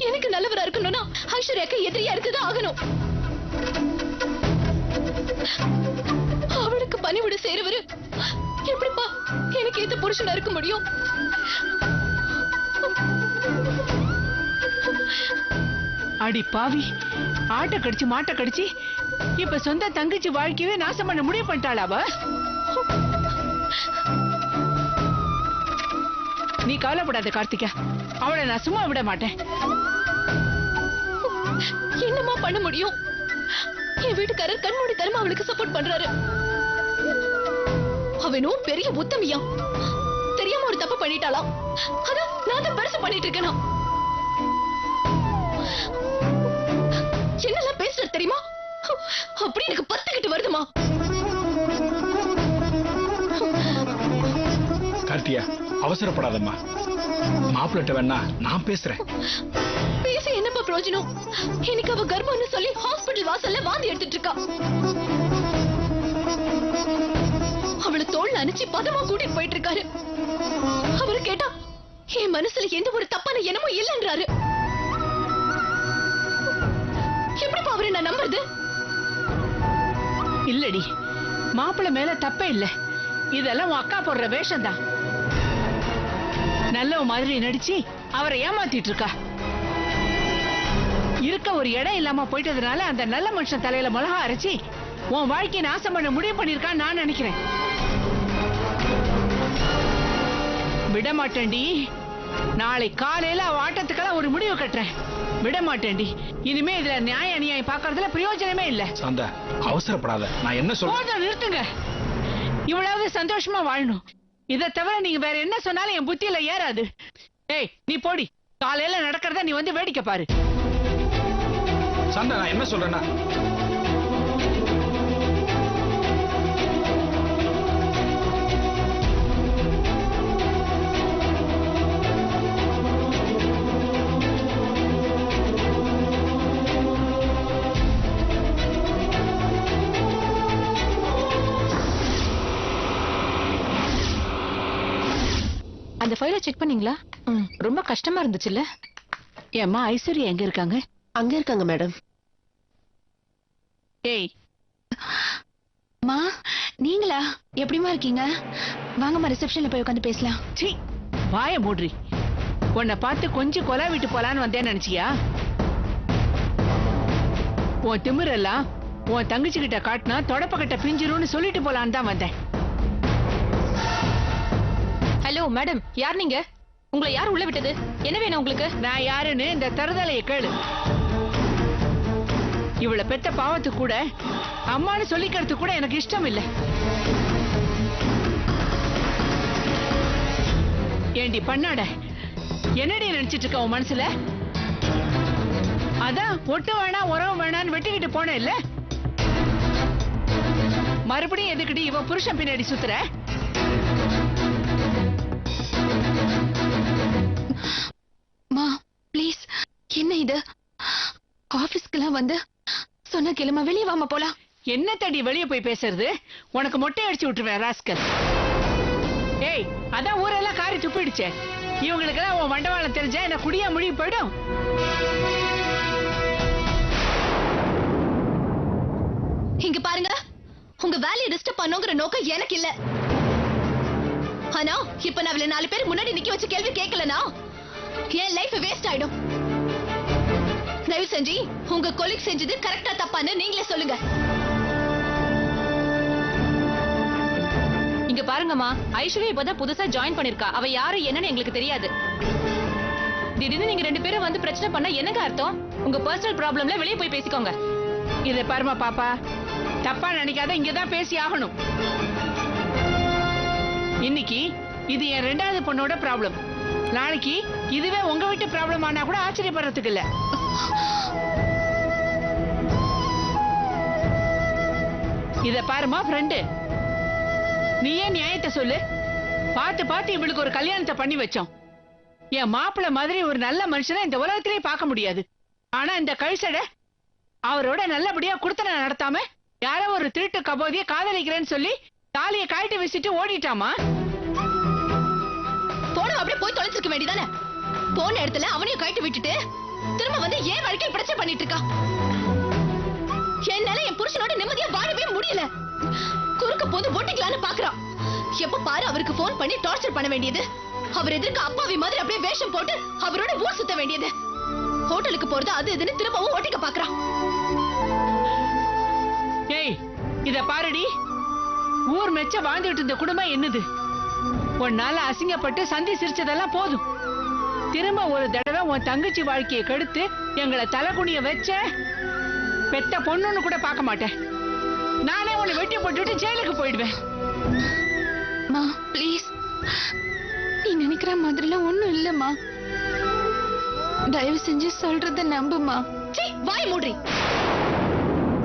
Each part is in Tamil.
எனக்கு நல்லவரா இருக்கணும்னா ஐஸ்வர்யாக்கு எதிரியா இருக்குதான் ஆகணும். அவளுக்கு பணிவிட செய்றவரு எப்படிப்பா எனக்கு ஏத்த புருஷனா இருக்க முடியும்? அடி பாவி, ஆட்ட கடிச்சு மாட்ட கடிச்சு இப்ப சொந்த தங்கச்சி வாழ்க்கையவே நாசம் பண்ண முடிவு பண்ணிட்டாளா அவ? நீ கவலைப்படாத கார்த்திகா, அவளை நான் சும்மா விட மாட்டேன். என்னமா பண்ண முடியும்? என் வீட்டுக்காரர் கண்மூடி தரமா அவளுக்கு சப்போர்ட் பண்றாரு. அவனும் பெரிய உத்தமியா, தெரியாம ஒரு தப்பு பண்ணிட்டாளாம். அதான் நான் தான் பெருசு பண்ணிட்டு இருக்கேனா? என்னெல்லாம் பேசுறது தெரியுமா? அப்படி எனக்கு பத்துக்கிட்டு வருதுமா. கார்த்தியா, அவசரப்படாதம்மா. மாப்பிள்ளட்ட வேணா நான் பேசுறேன். பேசி என்னப்பா பிரயோஜனம்? எனக்கு அவ கர்ப்பம்னு சொல்லி ஹாஸ்பிடல் வாசல்ல வாந்தி எடுத்துட்டு இருக்கா. அவளை தோல்ல அணைச்சி பதமா கூட்டிட்டு போயிட்டு இருக்காரு. அவரு கேட்டா என் மனசுல எந்த ஒரு தப்பான எண்ணமும் இல்லைன்றாரு. எப்படிப்பா அவரை நான் நம்புறது? இல்லடி, மாப்பிள்ளை மேல தப்பே இல்ல. இதெல்லாம் உன் அக்கா போடுற வேஷம் தான். நல்ல மாதிரி நடிச்சு அவரை ஏமாத்திட்டு இருக்கா. இருக்க ஒரு இடம் இல்லாம போயிட்டதுனால அந்த நல்ல மனுஷன் தலையில மிளகா அரைச்சி உன் வாழ்க்கையை நாசம் பண்ண முடிவு பண்ணிருக்கான்னு நான் நினைக்கிறேன். விட மாட்டேன்டி. நாளை காலையில அவ ஆட்டத்துக்கெல்லாம் ஒரு முடிவு கட்டுறேன். விட மாட்டேன்டி. இனிமே இதுல நியாய அநியாயம் பாக்குறதுல பிரயோஜனமே இல்ல. சாந்தா, அவசரப்படாத. நான் என்ன சொல்றேன்? நிறுத்துங்க. இவ்வளவு சந்தோஷமா வாழணும். இதை தவிர நீங்க வேற என்ன சொன்னாலும் என் புத்தியில ஏறாது. ஏய், நீ போடி. காலையில நடக்கிறத நீ வந்து வேடிக்கை பாரு. சாந்தா, நான் என்ன சொல்றேன்னா, அந்த ஃபைலை செக் பண்ணீங்களா? ரொம்ப கஷ்டமா இருந்துச்சுல்ல? ஏம்மா, ஐஸ்வர்யா எங்க இருக்காங்க? அங்க இருக்காங்க மேடம். ஏய் மா, நீங்களா? எப்படிமா இருக்கீங்க? வாங்கம்மா, ரிசப்ஷன்ல போய் உட்காந்து பேசலாம். சீ, வாய மூடுறி. உன்னை பார்த்து கொஞ்சம் கொலை விட்டு போலான்னு வந்தேன்னு நினைச்சியா? உன் திமிரெல்லாம் உன் தங்கச்சி கிட்ட காட்டினா தொடப்பக்கட்ட பிஞ்சிரும்னு சொல்லிட்டு போலான்னு தான் வந்தேன். ஹலோ மேடம், யார் நீங்க? உங்களை யார் உள்ள விட்டது? என்ன வேணும் உங்களுக்கு? நான் யாருன்னு இந்த தருதலையை கேளு. இவளை பெத்த பாவத்து கூட அம்மான்னு சொல்லிக்கிறது கூட எனக்கு இஷ்டம் இல்லை. ஏண்டி பண்ணாட, என்னடி நினைச்சிட்டு இருக்க உன் மனசுல? அதான் ஒட்டு வேணா உறவு வேணான்னு வெட்டிக்கிட்டு போன இல்ல? மறுபடியும் எதுக்குடி இவ புருஷன் பின்னாடி சுத்துற? மா ப்ளீஸ், என்ன இது? ஆபீஸ்க்குலாம் வந்து சொன்ன கிளம்ப வெளியே வாமா போலாம். என்ன தடி வெளியே போய் பேசுறது? உனக்கு மொட்டை அடிச்சு விட்டுருவேன் ராஸ்கல். ஏய், அதான் ஊரெல்லாம் காரி துப்பிடுச்சே. இவங்களுக்கெல்லாம் உன் மண்டவாளம் தெரிஞ்சா என்ன குடியா முடிவு போயிடும். இங்க பாருங்க, உங்க வேலையை டிஸ்டர்ப் பண்ணுங்கிற நோக்கம் எனக்கு இல்ல. ஆனா இப்ப நான் அவளை 4 பேர் முன்னாடி நிக்க வச்சு கேள்வி கேட்கலனா என் லைஃப் வேஸ்ட் ஆயிடும். தயவு செஞ்சு உங்க கொலீக் செஞ்சது கரெக்டா தப்பான்னு நீங்களே சொல்லுங்க. இங்க பாருங்கம்மா, ஐஸ்வர்யா இப்பதான் புதுசா ஜாயின் பண்ணிருக்கா. அவ யாரு என்னன்னு எங்களுக்கு தெரியாது. திடீர்னு நீங்க 2 பேரும் வந்து பிரச்சனை பண்ணா என்னங்க அர்த்தம்? உங்க பர்சனல் ப்ராப்ளம்ல வெளியே போய் பேசிக்கோங்க. இதை பாருமா பாப்பா, தப்பா நினைக்காத. இங்கதான் பேசி ஆகணும். இன்னைக்கு இது என் 2வது பொண்ணோட ப்ராப்ளம். நாளைக்கு இதுவே உங்க வீட்டு ப்ராப்ளம் ஆனா கூட ஆச்சரியப்படுறதுக்கு இல்ல. இத பாருமா ஃப்ரெண்டு, நீயே நியாயத்தை சொல்லு. பார்த்து பார்த்து இவளுக்கு ஒரு கல்யாணத்தை பண்ணி வச்சோம். என் மாப்பிள்ளை மாதிரி ஒரு நல்ல மனுஷனை இந்த உலகத்திலேயே பார்க்க முடியாது. ஆனா இந்த கழிசட அவரோட நல்லபடியா குடுத்தன நடத்தாம யாரோ ஒரு திருட்டு கபோதிய காதலிக்கிறேன்னு சொல்லி தாலியை கழட்டி வச்சுட்டு ஓடிட்டாமா. போன அப்படியே போய் தொலைச்சிருக்க வேண்டியதானே? போன இடத்துல அவனையும் கழட்டி விட்டுட்டு திரும்ப வந்து ஏன் வாழ்க்கையில் பிரச்சனை பண்ணிட்டு இருக்கா. என்னால என் புருஷனோட நிம்மதியா வாழவே முடியல. குறுக்க போது ஒட்டிக்கலான்னு பாக்குறான். எப்ப பாரு அவருக்கு போன் பண்ணி டார்ச்சர் பண்ண வேண்டியது. அவர் எதிர்க்க அப்பாவி மாதிரி அப்படியே வேஷம் போட்டு அவரோட ஊர் சுத்த வேண்டியது. ஹோட்டலுக்கு போறது அது இதுன்னு திரும்பவும் ஓட்டிக்க பாக்குறான். ஏய் இத பாருடி, ஊர் மெச்ச வாழ்ந்துட்டு இருந்த குடும்பம் என்னது? உன்னால அசிங்கப்பட்டு சந்தி சிரிச்சதெல்லாம் போதும். திரும்ப ஒரு தடவை உன் தங்கச்சி வாழ்க்கையை கெடுத்து எங்களை தலைகுனிய வச்ச பெத்த பொண்ணுன்னு கூட பார்க்க மாட்டேன். நானே உன்னை வெட்டி போட்டுட்டு ஜெயிலுக்கு போயிடுவேன். மா ப்ளீஸ், நீ நினைக்கிற மாதிரிலாம் ஒண்ணும் இல்லம்மா. தயவு செஞ்சு சொல்றத நம்புமா. வாய் மூடி.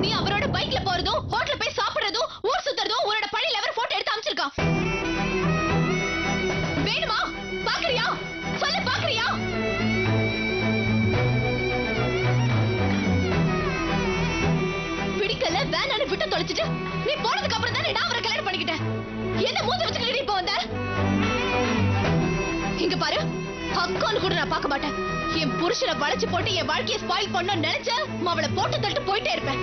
நீ அவரோட பைக்ல போறதும் ஹோட்டல்ல போய் சாப்பிடுறதும் ஊர் சுத்துறதும் உன்னோட பழைய லவர் போட்டோ எடுத்து அனுப்பிச்சிருக்கான். வேணுமா? பாக்குறியா? சொல்ல பாக்குறியா? பிடிக்கல வேணான்னு விட்டு தொலைச்சிட்டு நீ போனதுக்கு அப்புறம் தானே நான் அவரை கல்யாணம் பண்ணிக்கிட்டேன். என்ன மூஞ்ச வச்சுக்கிட்டு இப்ப வந்த? இங்க பாரு, அக்கான்னு கூட நான் பார்க்க மாட்டேன். என் புருஷனை வளைச்சு போட்டு என் வாழ்க்கையை ஸ்பாயில் பண்ண நினைச்ச அவளை போட்டு தள்ளிட்டு போயிட்டே இருப்பேன்.